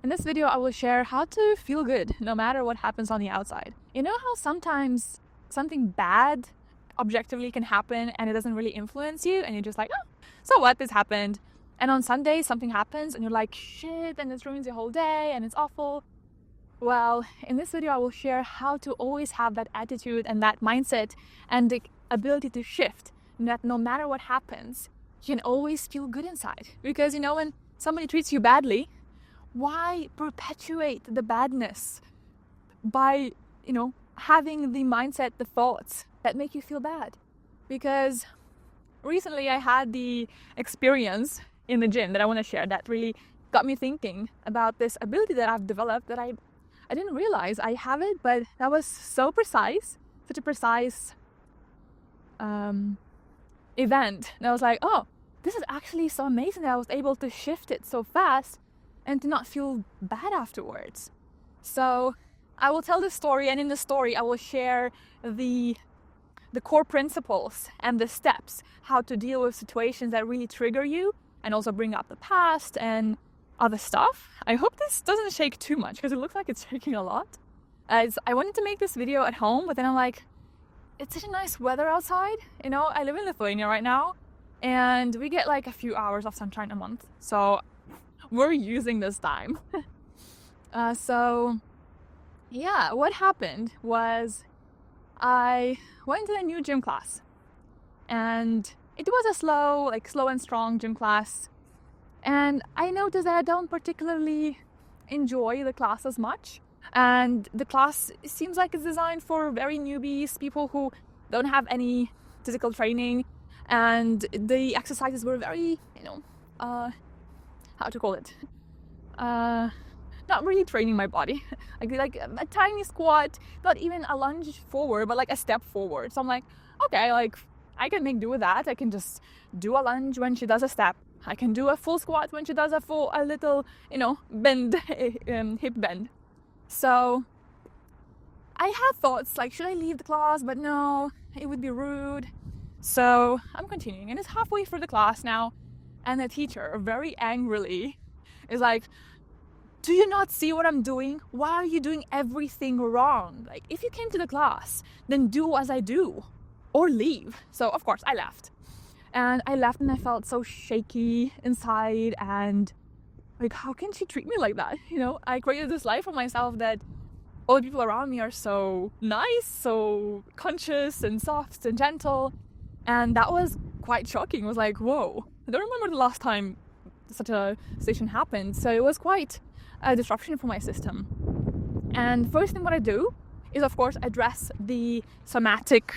In this video, I will share how to feel good no matter what happens on the outside. You know how sometimes something bad objectively can happen and it doesn't really influence you and you're just like, oh, so what, this happened. And on Sunday, something happens and you're like, shit, and this ruins your whole day and it's awful. Well, in this video, I will share how to always have that attitude and that mindset and the ability to shift, that no matter what happens, you can always feel good inside. Because, when somebody treats you badly, why perpetuate the badness by, having the mindset, the thoughts that make you feel bad? Because recently I had the experience in the gym that I want to share that really got me thinking about this ability that I've developed that I didn't realize I have it, but that was so precise, such a precise event. And I was like, oh, this is actually so amazing that I was able to shift it so fast and to not feel bad afterwards. So I will tell the story, and in the story I will share the core principles and the steps how to deal with situations that really trigger you and also bring up the past and other stuff. I hope this doesn't shake too much because it looks like it's shaking a lot. I wanted to make this video at home, but then I'm like, it's such a nice weather outside. I live in Lithuania right now and we get like a few hours of sunshine a month. So we're using this time. What happened was I went to a new gym class and it was a slow and strong gym class. And I noticed that I don't particularly enjoy the class as much. And the class seems like it's designed for very newbies, people who don't have any physical training. And the exercises were very, how to call it? Not really training my body. like a tiny squat, not even a lunge forward, but like a step forward. So I'm like, okay, I can make do with that. I can just do a lunge when she does a step. I can do a full squat when she does a little, bend, hip bend. So I had thoughts like, should I leave the class? But no, it would be rude. So I'm continuing, and it's halfway through the class now. And the teacher very angrily is like, do you not see what I'm doing? Why are you doing everything wrong? Like, if you came to the class, then do as I do or leave. So of course I left. And I left and I felt so shaky inside and like, how can she treat me like that? I created this life for myself that all the people around me are so nice, so conscious and soft and gentle. And that was quite shocking. It was like, whoa, I don't remember the last time such a situation happened. So it was quite a disruption for my system. And first thing what I do is, of course, address the somatic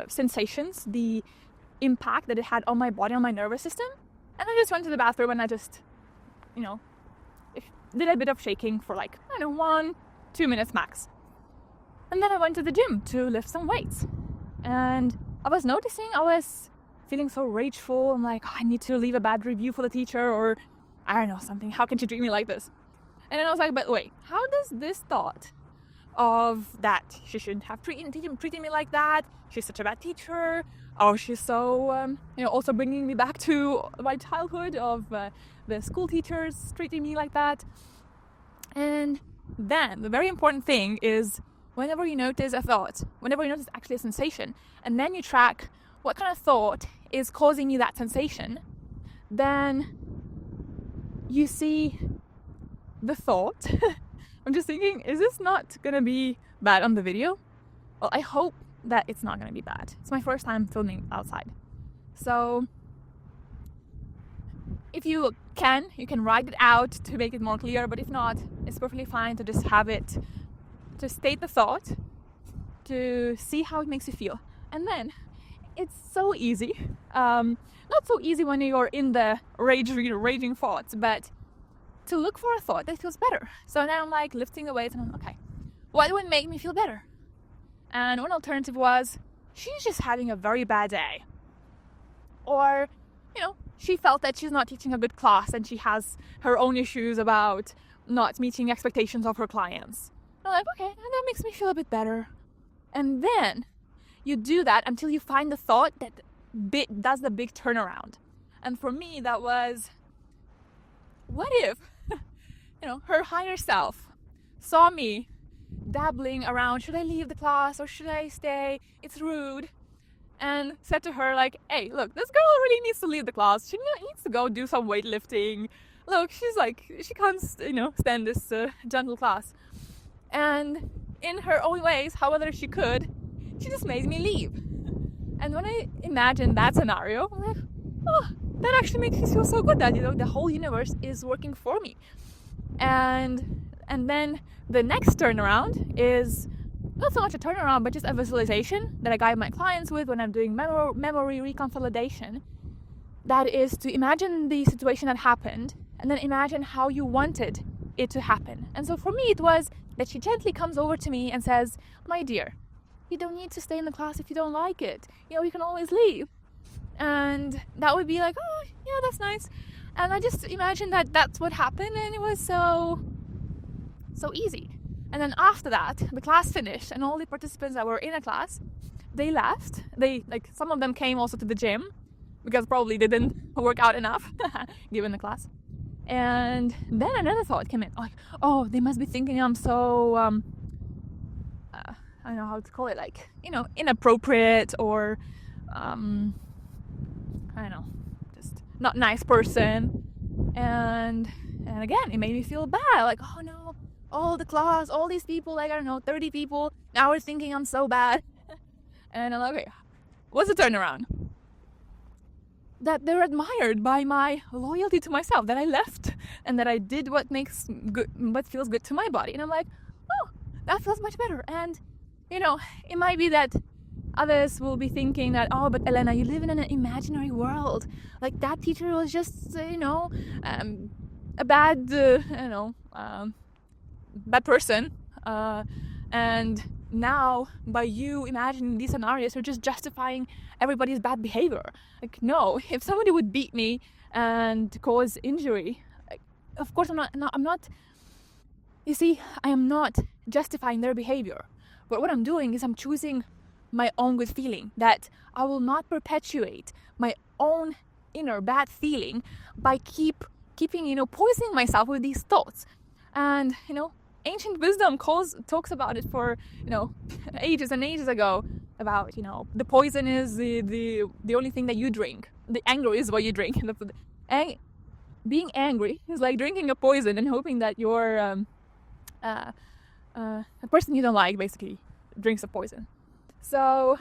sensations, the impact that it had on my body, on my nervous system. And I just went to the bathroom and I just, did a bit of shaking for 1-2 minutes max. And then I went to the gym to lift some weights. And I was noticing I was feeling so rageful. I'm like, oh, I need to leave a bad review for the teacher, or I don't know, something. How can she treat me like this? And then I was like, but wait, how does this thought of that she shouldn't have treated me like that, she's such a bad teacher, oh, she's so, also bringing me back to my childhood of the school teachers treating me like that. And then the very important thing is, whenever you notice a thought, whenever you notice actually a sensation, and then you track what kind of thought is causing you that sensation, then you see the thought. I'm just thinking, is this not going to be bad on the video? Well, I hope that it's not going to be bad. It's my first time filming outside. So if you can write it out to make it more clear, but if not, it's perfectly fine to just have it, to state the thought, to see how it makes you feel. And then it's so easy. Not so easy when you're in the raging thoughts, but to look for a thought that feels better. So now I'm like lifting the weights and I'm okay, what would make me feel better? And one alternative was, she's just having a very bad day. Or, she felt that she's not teaching a good class and she has her own issues about not meeting expectations of her clients. I'm like, okay, and that makes me feel a bit better. And then you do that until you find the thought that does the big turnaround. And for me, that was, what if her higher self saw me dabbling around, should I leave the class or should I stay? It's rude. And said to her, like, hey, look, this girl really needs to leave the class. She needs to go do some weightlifting. Look, she's like, she can't, stand this gentle class. And in her own ways, however she could, she just made me leave. And when I imagine that scenario, I'm like, oh, that actually makes me feel so good that, the whole universe is working for me. And then the next turnaround is not so much a turnaround, but just a visualization that I guide my clients with when I'm doing memory reconsolidation. That is to imagine the situation that happened and then imagine how you wanted it to happen. And so for me, it was that she gently comes over to me and says, my dear, you don't need to stay in the class if you don't like it. You can always leave. And that would be like, oh, yeah, that's nice. And I just imagined that that's what happened, and it was so easy. And then after that, the class finished, and all the participants that were in a class, they left. Some of them came also to the gym, because probably they didn't work out enough, given the class. And then another thought came in, like, oh, they must be thinking I'm so, I don't know how to call it, inappropriate, or, I don't know, just not nice person. And again, it made me feel bad, like, oh no, all the class, all these people, 30 people, now are thinking I'm so bad. And I'm like, okay, what's the turnaround? That they're admired by my loyalty to myself, that I left and that I did what feels good to my body. And I'm like, oh, that feels much better. And, it might be that others will be thinking that, oh, but Elena, you live in an imaginary world. Like, that teacher was just, a bad, bad person. And now, by you imagining these scenarios, you're just justifying everybody's bad behavior. Like, no, if somebody would beat me and cause injury, of course I'm not, you see, I am not justifying their behavior. But what I'm doing is I'm choosing my own good feeling, that I will not perpetuate my own inner bad feeling by keeping, poisoning myself with these thoughts. And, ancient wisdom talks about it for, ages and ages ago, about, the poison is the only thing that you drink. The anger is what you drink. Being angry is like drinking a poison and hoping that your the person you don't like basically drinks a poison. So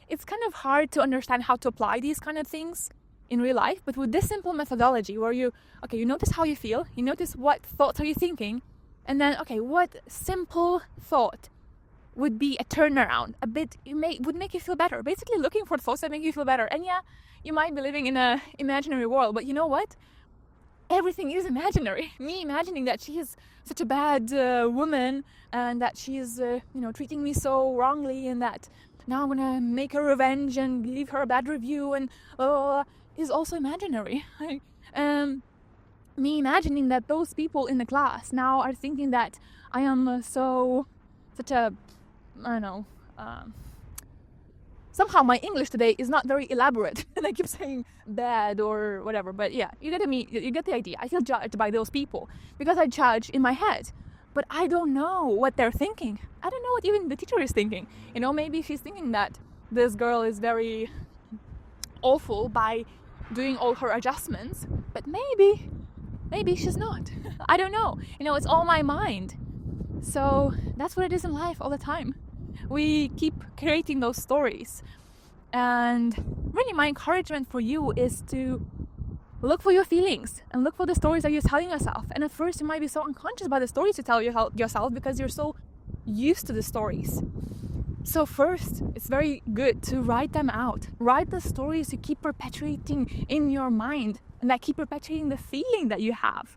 it's kind of hard to understand how to apply these kind of things in real life, but with this simple methodology where you notice how you feel, you notice what thoughts are you thinking, and then, what simple thought would be a turnaround, would make you feel better. Basically looking for thoughts that make you feel better. And yeah, you might be living in an imaginary world, but you know what? Everything is imaginary. Me imagining that she is such a bad woman, and that she is, treating me so wrongly, and that now I'm gonna make her revenge and leave her a bad review, and is also imaginary. Me imagining that those people in the class now are thinking that I am such a, I don't know, somehow my English today is not very elaborate, and I keep saying bad or whatever, but yeah, you get the idea. I feel judged by those people because I judge in my head, but I don't know what they're thinking. I don't know what even the teacher is thinking. Maybe she's thinking that this girl is very awful by doing all her adjustments, but maybe she's not. I don't know. It's all my mind. So that's what it is in life all the time. We keep creating those stories. And really my encouragement for you is to look for your feelings and look for the stories that you're telling yourself. And at first you might be so unconscious about the stories you tell yourself because you're so used to the stories. So first, it's very good to write them out. Write the stories you keep perpetuating in your mind and that keep perpetuating the feeling that you have.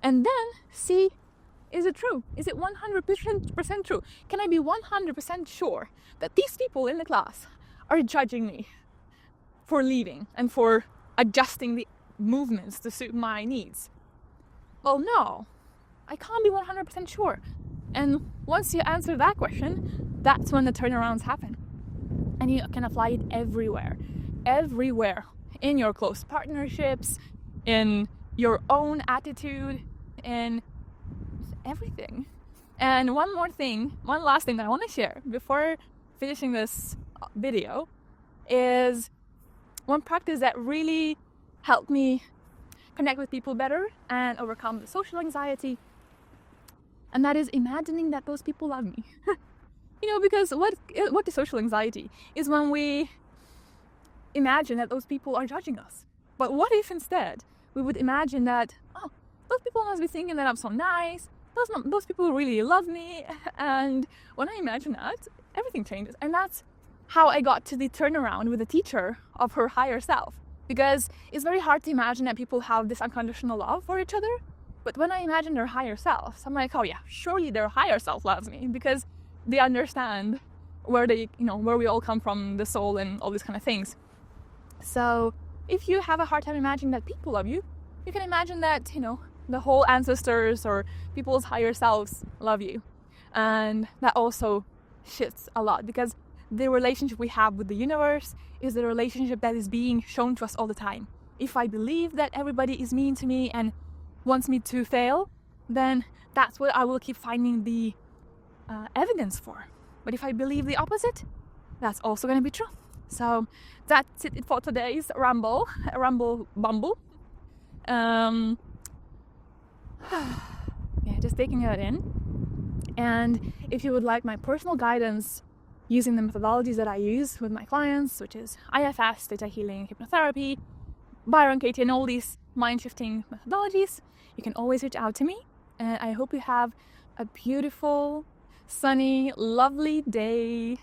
And then see, is it true? Is it 100% true? Can I be 100% sure that these people in the class are judging me for leaving and for adjusting the movements to suit my needs? Well, no, I can't be 100% sure. And once you answer that question, that's when the turnarounds happen. And you can apply it everywhere, in your close partnerships, in your own attitude, in everything. And one last thing that I want to share before finishing this video is one practice that really helped me connect with people better and overcome the social anxiety. And that is imagining that those people love me. Because what is social anxiety is when we imagine that those people are judging us. But what if instead we would imagine that, oh, those people must be thinking that I'm so nice, those people really love me. And when I imagine that, everything changes. And that's how I got to the turnaround with the teacher of her higher self. Because it's very hard to imagine that people have this unconditional love for each other. But when I imagine their higher selves, I'm like, oh yeah, surely their higher self loves me, because they understand where we all come from, the soul and all these kind of things. So if you have a hard time imagining that people love you, you can imagine that, the whole ancestors or people's higher selves love you. And that also shifts a lot, because the relationship we have with the universe is the relationship that is being shown to us all the time. If I believe that everybody is mean to me and wants me to fail, then that's what I will keep finding the evidence for. But if I believe the opposite, that's also going to be true. So that's it for today's rumble bumble. Just taking that in. And if you would like my personal guidance using the methodologies that I use with my clients, which is IFS, theta healing, hypnotherapy, Byron Katie, and all these mind-shifting methodologies, you can always reach out to me. And I hope you have a beautiful, sunny, lovely day.